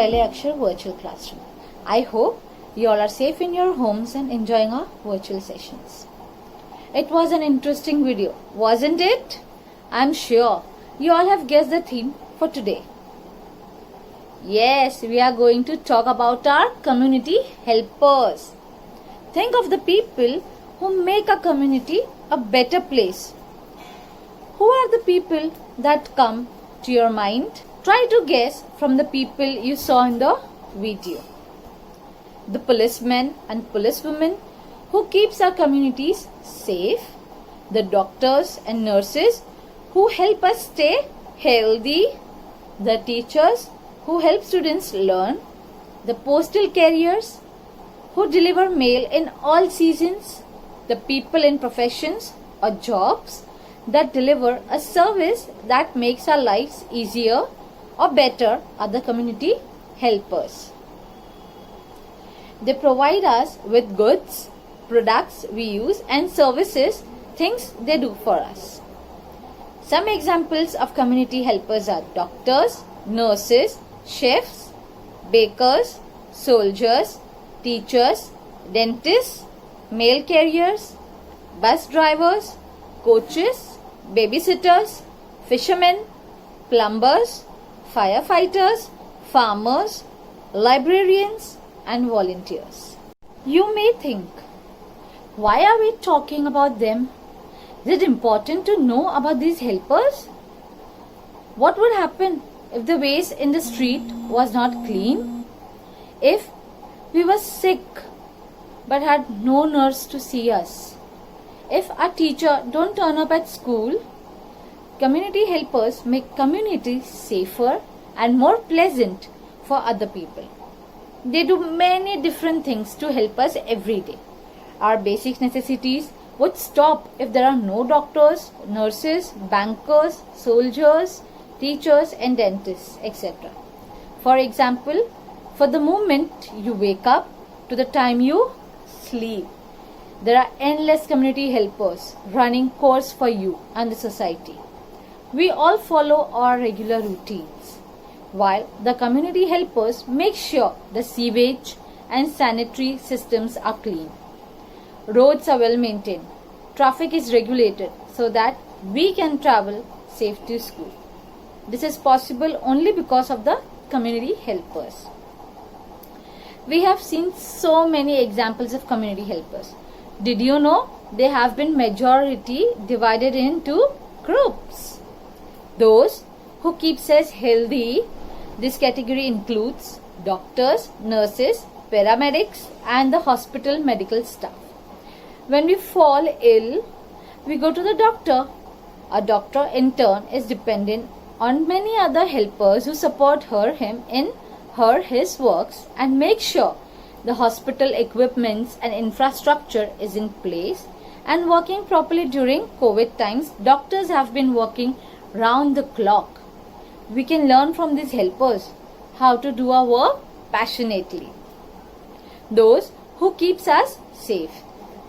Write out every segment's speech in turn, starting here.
Pehle Akshar virtual classroom. I hope you all are safe in your homes and enjoying our virtual sessions. It was an interesting video, wasn't it? I'm sure you all have guessed the theme for today. Yes, we are going to talk about our community helpers. Think of the people who make a community a better place. Who are the people that come to your mind? Try to guess from the people you saw in the video. The policemen and policewomen who keeps our communities safe. The doctors and nurses who help us stay healthy. The teachers who help students learn. The postal carriers who deliver mail in all seasons. The people in professions or jobs that deliver a service that makes our lives easier or better are the community helpers. They provide us with goods, products we use and services, things they do for us. Some examples of community helpers are doctors, nurses, chefs, bakers, soldiers, teachers, dentists, mail carriers, bus drivers, coaches, babysitters, fishermen, plumbers, firefighters, farmers, librarians, and volunteers. You may think, why are we talking about them? Is it important to know about these helpers? What would happen if the waste in the street was not clean? If we were sick but had no nurse to see us? If our teacher don't turn up at school? Community helpers make communities safer and more pleasant for other people. They do many different things to help us every day. Our basic necessities would stop if there are no doctors, nurses, bankers, soldiers, teachers and dentists, etc. For example, for the moment you wake up to the time you sleep, there are endless community helpers running course for you and the society. We all follow our regular routines, while the community helpers make sure the sewage and sanitary systems are clean. Roads are well maintained. Traffic is regulated so that we can travel safe to school. This is possible only because of the community helpers. We have seen so many examples of community helpers. Did you know they have been majority divided into groups? Those who keeps us healthy, this category includes doctors, nurses, paramedics and the hospital medical staff. When we fall ill, we go to the doctor. A doctor in turn is dependent on many other helpers who support him in his works and make sure the hospital equipments and infrastructure is in place and working properly. During COVID times, doctors have been working round the clock. We can learn from these helpers how to do our work passionately. Those who keeps us safe.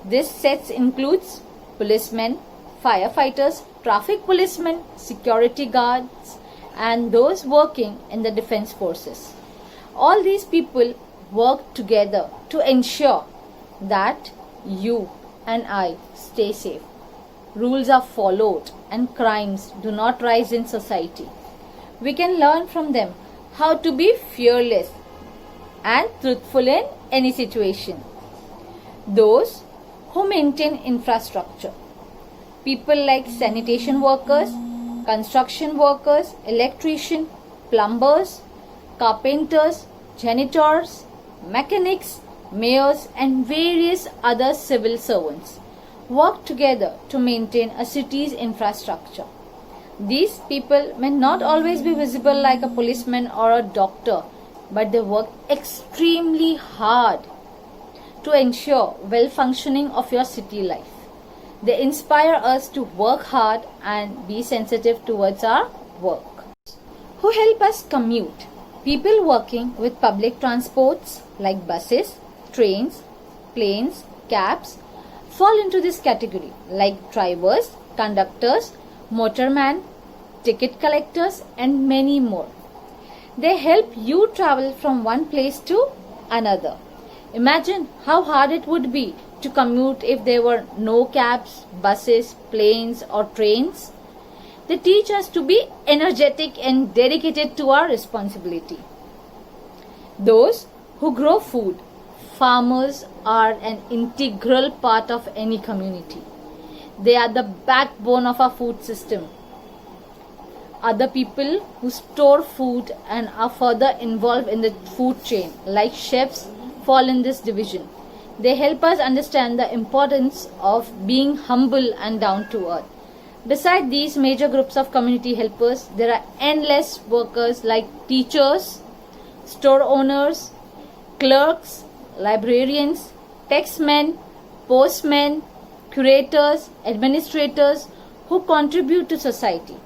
This set includes policemen, firefighters, traffic policemen, security guards and those working in the defense forces. All these people work together to ensure that you and I stay safe. Rules are followed and crimes do not rise in society. We can learn from them how to be fearless and truthful in any situation. Those who maintain infrastructure. People like sanitation workers, construction workers, electricians, plumbers, carpenters, janitors, mechanics, mayors and various other civil servants work together to maintain a city's infrastructure. These people may not always be visible like a policeman or a doctor, but they work extremely hard to ensure well functioning of your city life. They inspire us to work hard and be sensitive towards our work. Who help us commute? People working with public transports like buses, trains, planes, cabs fall into this category, like drivers, conductors, motorman, ticket collectors and many more. They help you travel from one place to another. Imagine how hard it would be to commute if there were no cabs, buses, planes, or trains. They teach us to be energetic and dedicated to our responsibility. Those who grow food, farmers are an integral part of any community. They are the backbone of our food system. Other people who store food and are further involved in the food chain, like chefs, fall in this division. They help us understand the importance of being humble and down to earth. Beside these major groups of community helpers, there are endless workers like teachers, store owners, clerks, librarians, taxmen, postmen, curators, administrators who contribute to society.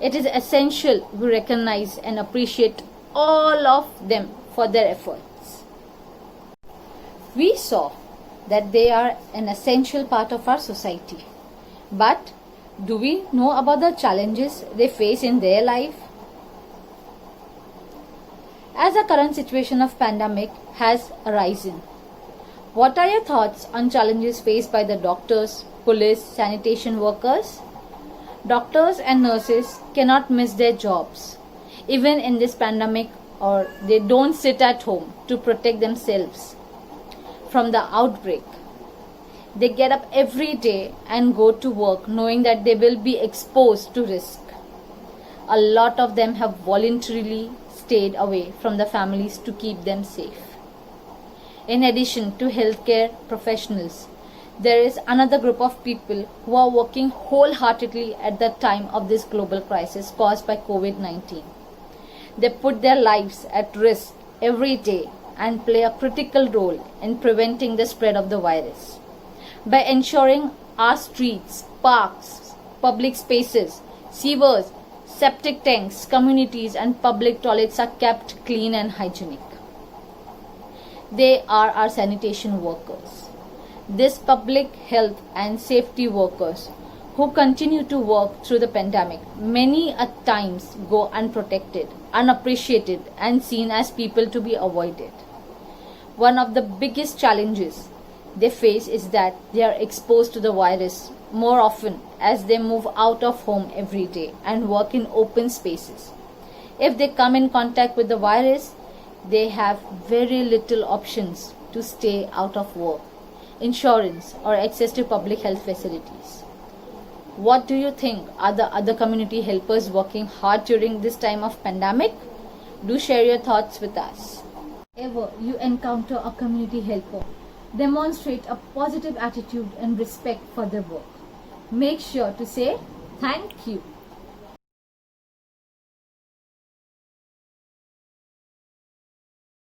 It is essential we recognize and appreciate all of them for their efforts. We saw that they are an essential part of our society. But do we know about the challenges they face in their life? As the current situation of pandemic has arisen, what are your thoughts on challenges faced by the doctors, police, sanitation workers? Doctors and nurses cannot miss their jobs, even in this pandemic, or they don't sit at home to protect themselves from the outbreak. They get up every day and go to work knowing that they will be exposed to risk. A lot of them have voluntarily stayed away from the families to keep them safe. In addition to healthcare professionals, there is another group of people who are working wholeheartedly at the time of this global crisis caused by COVID-19. They put their lives at risk every day and play a critical role in preventing the spread of the virus. By ensuring our streets, parks, public spaces, sewers, septic tanks, communities and public toilets are kept clean and hygienic. They are our sanitation workers. These public health and safety workers who continue to work through the pandemic many at times go unprotected, unappreciated and seen as people to be avoided. One of the biggest challenges they face is that they are exposed to the virus more often as they move out of home every day and work in open spaces. If they come in contact with the virus, they have very little options to stay out of work, insurance or access to public health facilities. What do you think are the other community helpers working hard during this time of pandemic? Do share your thoughts with us. Ever you encounter a community helper, demonstrate a positive attitude and respect for their work. Make sure to say thank you.